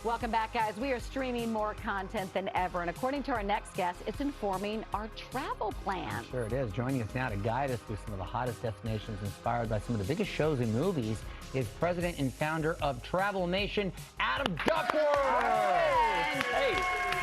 Welcome back, guys. We are streaming more content than ever, and according to our next guest, it's informing our travel plan. Sure it is. Joining us now to guide us through some of the hottest destinations inspired by some of the biggest shows and movies is president and founder of Travelmation, Adam Duckworth. Hey,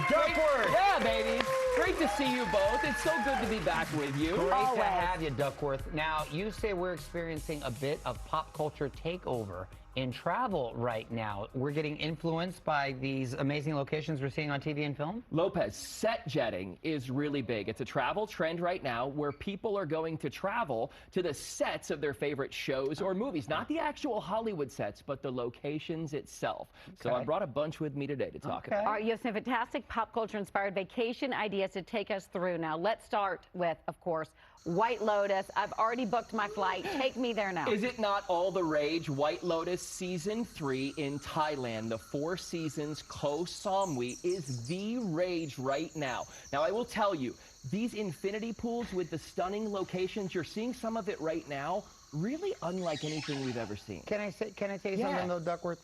Duckworth. Yeah, baby. Great to see you both. It's so good to be back with you. Great Always. to have you, Duckworth. Now, you say we're experiencing a bit of pop culture takeover in travel right now. We're getting influenced by these amazing locations we're seeing on TV and film? Lopez, set jetting is really big. It's a travel trend right now where people are going to travel to the sets of their favorite shows or movies. Not the actual Hollywood sets, but the locations itself. So I brought a bunch with me today to talk about. All right, you have some fantastic pop culture-inspired vacation ideas to take us through. Now, let's start with, of course, White Lotus. I've already booked my flight. Take me there now. Is it not all the rage? White Lotus Season 3 in Thailand. The Four Seasons Koh Samui is the rage right now. Now, I will tell you, these infinity pools with the stunning locations, you're seeing some of it right now, really unlike anything we've ever seen. Can I tell you something, though, Duckworth?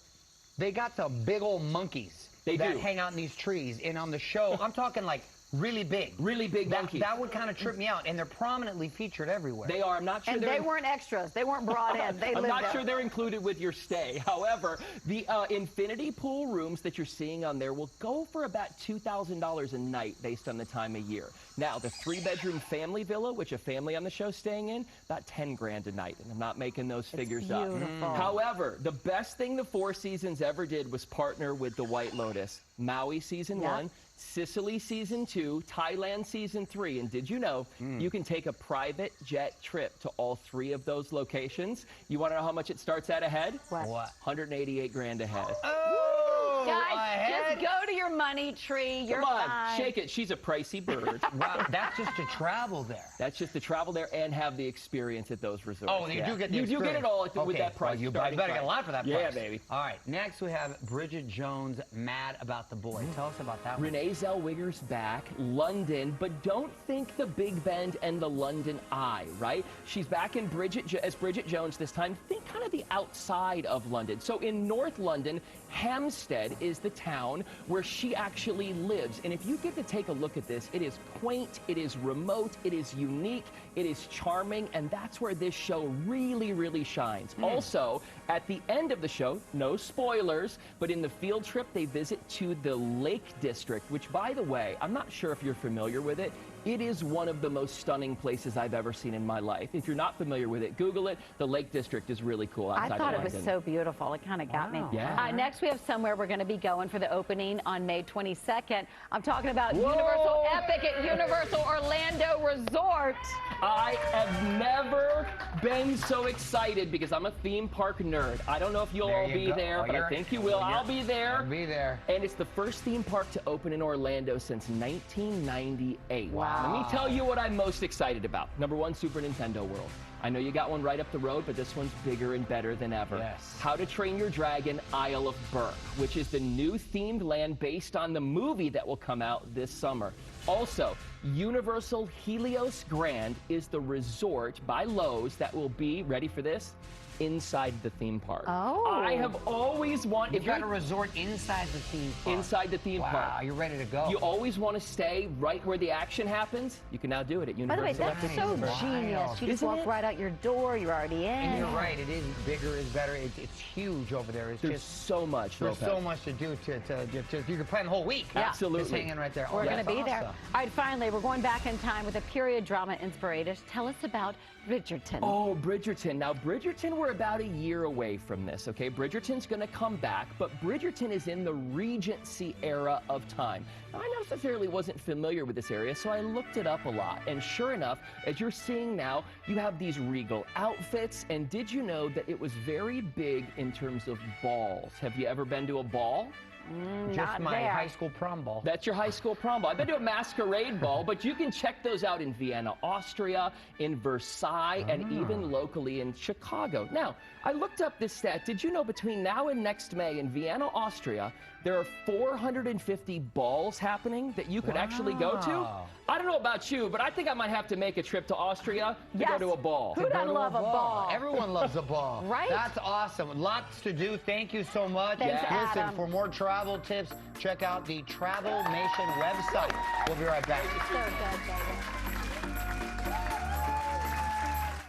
They got some big old monkeys that hang out in these trees. And on the show, I'm talking like really big. Really big monkeys. That would kind of trip me out. And they're prominently featured everywhere. They are. I'm not sure. And they weren't extras. They weren't brought in. They I'm lived not there. sure they're included with your stay. However, the infinity pool rooms that you're seeing on there will go for about $2,000 a night based on the time of year. Now, the 3-bedroom family villa, which a family on the show staying in, about 10 grand a night. And I'm not making those figures up. However, the best thing the Four Seasons ever did was partner with the White Lotus. Maui Season 1, Sicily Season 2, Thailand Season 3. And did you know you can take a private jet trip to all 3 of those locations? You want to know how much it starts at a head? What? 188 grand a head. Guys, just go to your money tree. You're Come on, fine. shake it. She's a pricey bird. Wow, that's just to travel there. That's just to travel there and have the experience at those resorts. Oh, you do get the experience. You do get it all with that price. Well, you better get a lot for that price. Yeah, baby. All right, next we have Bridget Jones, Mad About the Boy. Tell us about that one. Renee Zellweger's back, London, but don't think the Big Bend and the London Eye, right? She's back in as Bridget Jones this time. Think kind of the outside of London. So in North London, Hampstead is the town where she actually lives. And if you get to take a look at this, it is quaint, it is remote, it is unique, it is charming, and that's where this show really, really shines. Also, at the end of the show, no spoilers, but in the field trip, they visit to the Lake District, which, by the way, I'm not sure if you're familiar with it. It is one of the most stunning places I've ever seen in my life. If you're not familiar with it, Google it. The Lake District is really cool outside of London. I thought it was so beautiful. It kind of got me. Yeah. Next, we have somewhere we're going to be going for the opening on May 22nd. I'm talking about Universal Epic at Universal Orlando Resort. I have never been so excited because I'm a theme park nerd. I don't know if you'll all be there, but I think you will. I'll be there. I'll be there. And it's the first theme park to open in Orlando since 1998. Wow. Let me tell you what I'm most excited about. Number one, Super Nintendo World. I know you got one right up the road, but this one's bigger and better than ever. Yes. How to Train Your Dragon Isle of Berk, which is the new themed land based on the movie that will come out this summer. Also, Universal Helios Grand is the resort by Lowe's that will be, ready for this, inside the theme park. Oh. I have always wanted... You've got a resort inside the theme park. Inside the theme park. Wow, you're ready to go. You always want to stay right where the action happens. You can now do it at Universal. By the way, that's so genius. You just walk right out your door. You're already in. And you're right. It is bigger is better. It's huge over there. It's There's so much. There's so much to do. You can plan the whole week. Absolutely. Just hanging right there. We're going to be there. All right, finally, we're going back in time with a period drama inspiration. Tell us about Bridgerton. Oh, Bridgerton. Now, Bridgerton, we're about a year away from this, okay? Bridgerton's going to come back, but Bridgerton is in the Regency era of time. Now, I necessarily wasn't familiar with this area, so I looked it up a lot. And sure enough, as you're seeing now, you have these regal outfits. And did you know that it was very big in terms of balls? Have you ever been to a ball? Just my high school prom ball. That's your high school prom ball. I've been to a masquerade ball, but you can check those out in Vienna, Austria, in Versailles, and even locally in Chicago. Now, I looked up this stat. Did you know between now and next May in Vienna, Austria, There are 450 balls happening that you could actually go to. I don't know about you, but I think I might have to make a trip to Austria to go to a ball. Who doesn't love a ball? Everyone loves a ball. Right? That's awesome. Lots to do. Thank you so much. Thanks, Listen, Adam. for more travel tips, check out the Travelmation website. We'll be right back. So good, baby.